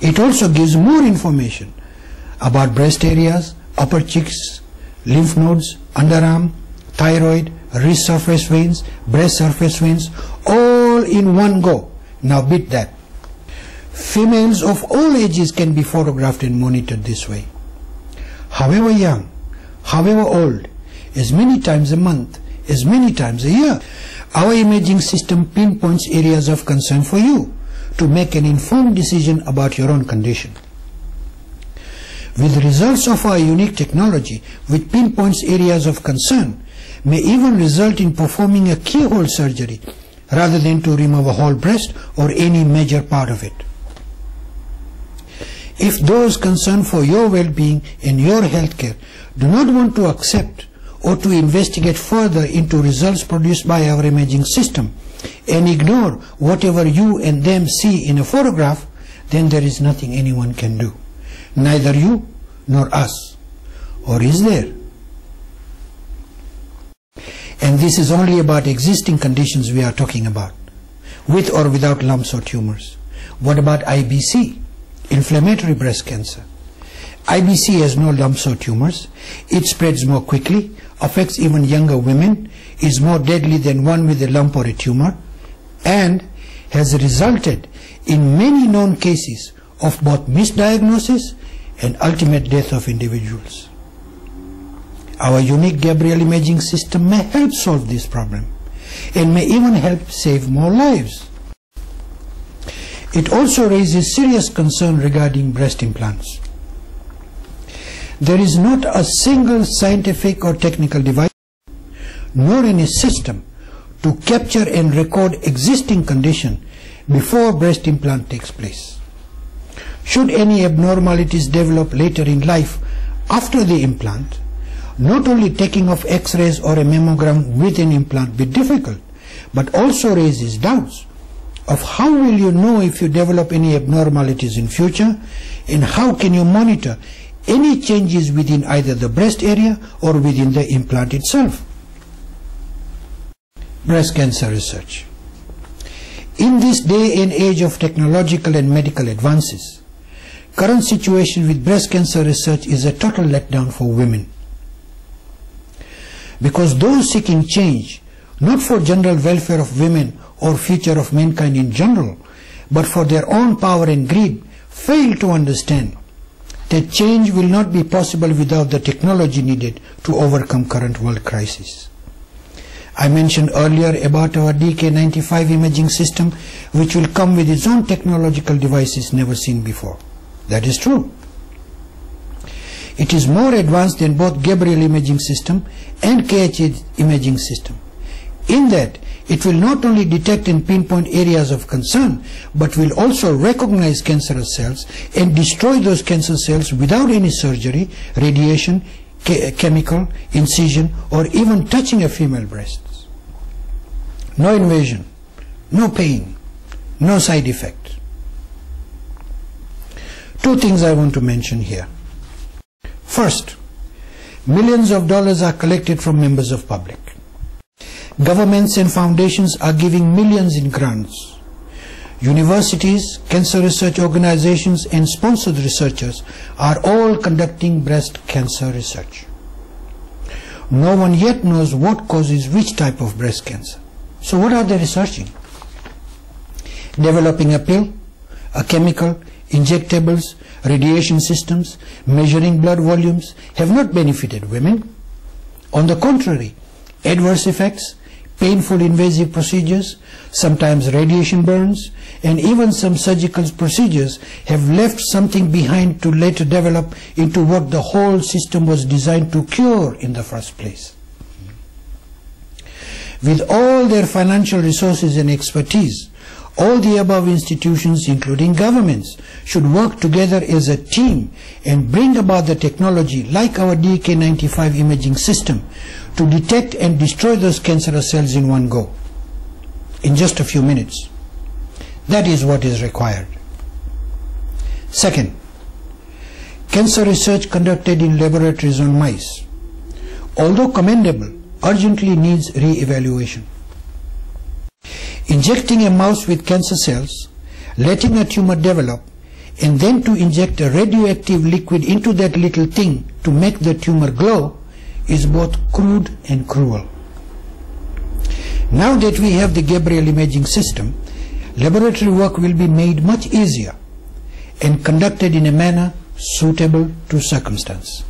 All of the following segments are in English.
It also gives more information about breast areas, upper cheeks, lymph nodes, underarm, thyroid, wrist surface veins, breast surface veins, all in one go. Now beat that. Females of all ages can be photographed and monitored this way. However young, however old, as many times a month, as many times a year, our imaging system pinpoints areas of concern for you to make an informed decision about your own condition. With the results of our unique technology, which pinpoints areas of concern, may even result in performing a keyhole surgery rather than to remove a whole breast or any major part of it. If those concerned for your well-being and your healthcare do not want to accept or to investigate further into results produced by our imaging system and ignore whatever you and them see in a photograph, then there is nothing anyone can do. Neither you nor us. Or is there? And this is only about existing conditions we are talking about, with or without lumps or tumors. What about IBC? Inflammatory breast cancer. IBC has no lumps or tumors. It spreads more quickly, affects even younger women, is more deadly than one with a lump or a tumor, and has resulted in many known cases of both misdiagnosis and ultimate death of individuals. Our unique Gabriel imaging system may help solve this problem and may even help save more lives. It also raises serious concern regarding breast implants. There is not a single scientific or technical device, nor any system to capture and record existing condition before breast implant takes place. Should any abnormalities develop later in life after the implant, not only taking of X-rays or a mammogram with an implant be difficult, but also raises doubts of how will you know if you develop any abnormalities in future, and how can you monitor any changes within either the breast area or within the implant itself. Breast cancer research. In this day and age of technological and medical advances, current situation with breast cancer research is a total letdown for women. Because those seeking change, not for general welfare of women or future of mankind in general, but for their own power and greed, fail to understand that change will not be possible without the technology needed to overcome current world crisis. I mentioned earlier about our DK95 imaging system, which will come with its own technological devices never seen before. That is true. It is more advanced than both Gabriel imaging system and KH imaging system, in that it will not only detect and pinpoint areas of concern, but will also recognize cancerous cells and destroy those cancer cells without any surgery, radiation, chemical, incision, or even touching a female breast. No invasion, no pain, no side effect. Two things I want to mention here. First, millions of dollars are collected from members of public. Governments and foundations are giving millions in grants. Universities, cancer research organizations, and sponsored researchers are all conducting breast cancer research. No one yet knows what causes which type of breast cancer. So what are they researching? Developing a pill, a chemical, injectables, radiation systems, measuring blood volumes have not benefited women. On the contrary, adverse effects, painful invasive procedures, sometimes radiation burns, and even some surgical procedures have left something behind to later develop into what the whole system was designed to cure in the first place. With all their financial resources and expertise, all the above institutions, including governments, should work together as a team and bring about the technology like our DK95 imaging system to detect and destroy those cancerous cells in one go, in just a few minutes. That is what is required. Second, cancer research conducted in laboratories on mice, although commendable, urgently needs re-evaluation. Injecting a mouse with cancer cells, letting a tumor develop, and then to inject a radioactive liquid into that little thing to make the tumor glow is both crude and cruel. Now that we have the Gabriel imaging system, laboratory work will be made much easier and conducted in a manner suitable to circumstance.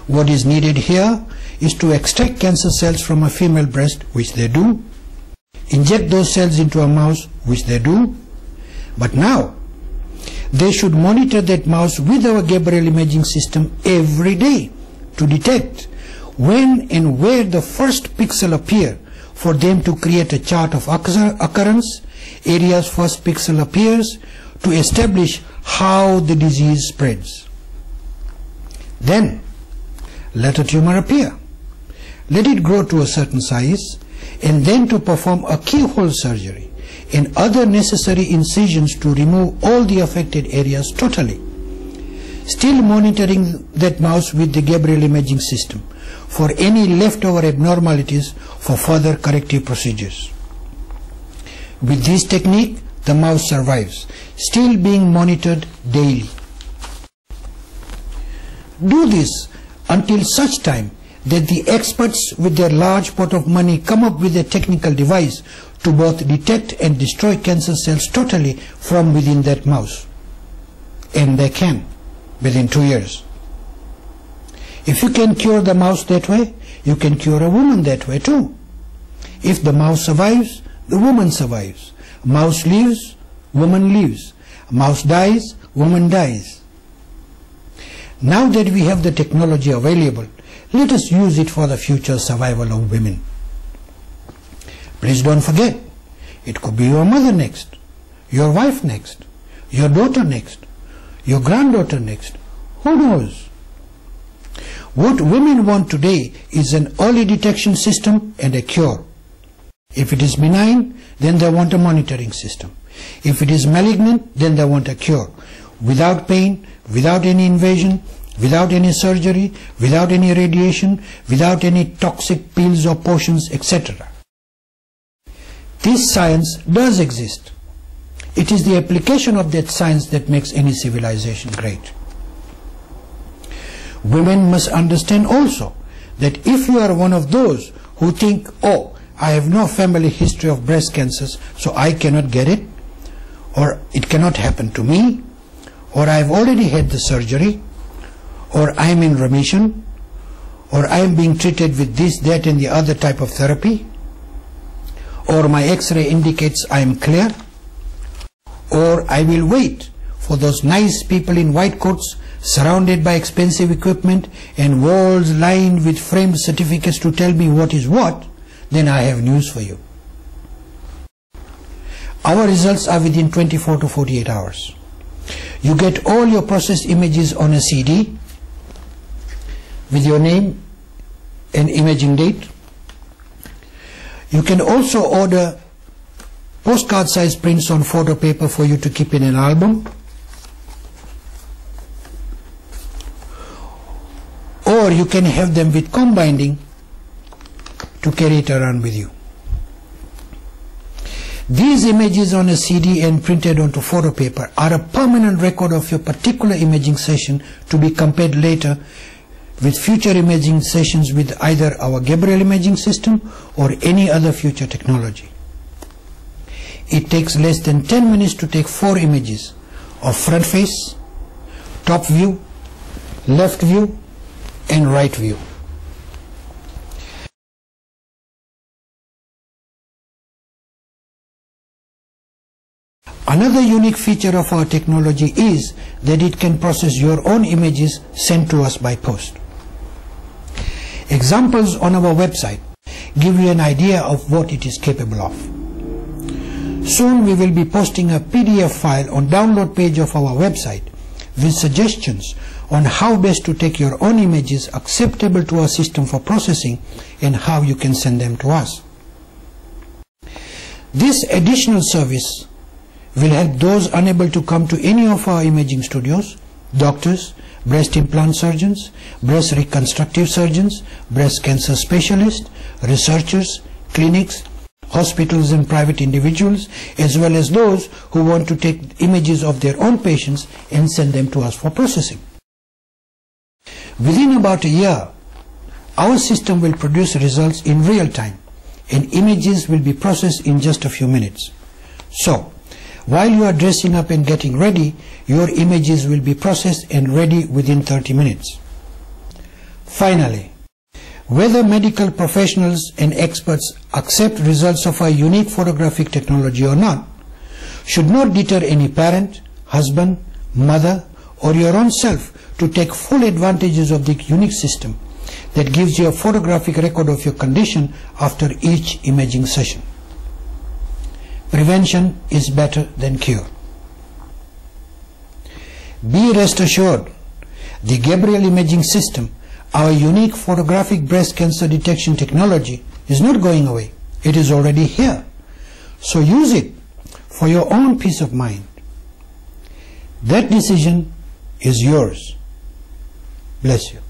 What is needed here is to extract cancer cells from a female breast, which they do, inject those cells into a mouse, which they do, but now they should monitor that mouse with our Gabriel imaging system every day to detect when and where the first pixel appear, for them to create a chart of occurrence, areas first pixel appears, to establish how the disease spreads. Then let a tumor appear, let it grow to a certain size, and then to perform a keyhole surgery and other necessary incisions to remove all the affected areas totally, still monitoring that mouse with the Gabriel imaging system for any leftover abnormalities for further corrective procedures. With this technique, the mouse survives, still being monitored daily. Do this until such time that the experts with their large pot of money come up with a technical device to both detect and destroy cancer cells totally from within that mouse. And they can, within 2 years. If you can cure the mouse that way, you can cure a woman that way too. If the mouse survives, the woman survives. Mouse lives, woman lives. Mouse dies, woman dies. Now that we have the technology available, let us use it for the future survival of women. Please don't forget, it could be your mother next, your wife next, your daughter next, your granddaughter next. Who knows? What women want today is an early detection system and a cure. If it is benign, then they want a monitoring system. If it is malignant, then they want a cure. Without pain, without any invasion, without any surgery, without any radiation, without any toxic pills or potions, etc. This science does exist. It is the application of that science that makes any civilization great. Women must understand also that if you are one of those who think, oh, I have no family history of breast cancers, so I cannot get it, or it cannot happen to me, or I have already had the surgery, or I am in remission, or I am being treated with this, that and the other type of therapy, or my X-ray indicates I am clear, or I will wait for those nice people in white coats surrounded by expensive equipment and walls lined with framed certificates to tell me what is what, then I have news for you. Our results are within 24 to 48 hours. You get all your processed images on a CD with your name and imaging date. You can also order postcard size prints on photo paper for you to keep in an album. Or you can have them with comb binding to carry it around with you. These images on a CD and printed onto photo paper are a permanent record of your particular imaging session to be compared later with future imaging sessions with either our Gabriel imaging system or any other future technology. It takes less than 10 minutes to take 4 images of front face, top view, left view and right view. Another unique feature of our technology is that it can process your own images sent to us by post. Examples on our website give you an idea of what it is capable of. Soon we will be posting a PDF file on download page of our website with suggestions on how best to take your own images acceptable to our system for processing and how you can send them to us. This additional service will help those unable to come to any of our imaging studios, doctors, breast implant surgeons, breast reconstructive surgeons, breast cancer specialists, researchers, clinics, hospitals and private individuals, as well as those who want to take images of their own patients and send them to us for processing. Within about a year, our system will produce results in real time, and images will be processed in just a few minutes. So, while you are dressing up and getting ready, your images will be processed and ready within 30 minutes. Finally, whether medical professionals and experts accept results of our unique photographic technology or not should not deter any parent, husband, mother, or your own self to take full advantages of the unique system that gives you a photographic record of your condition after each imaging session. Prevention is better than cure. Be rest assured, the Gabriel imaging system, our unique photographic breast cancer detection technology, is not going away. It is already here. So use it for your own peace of mind. That decision is yours. Bless you.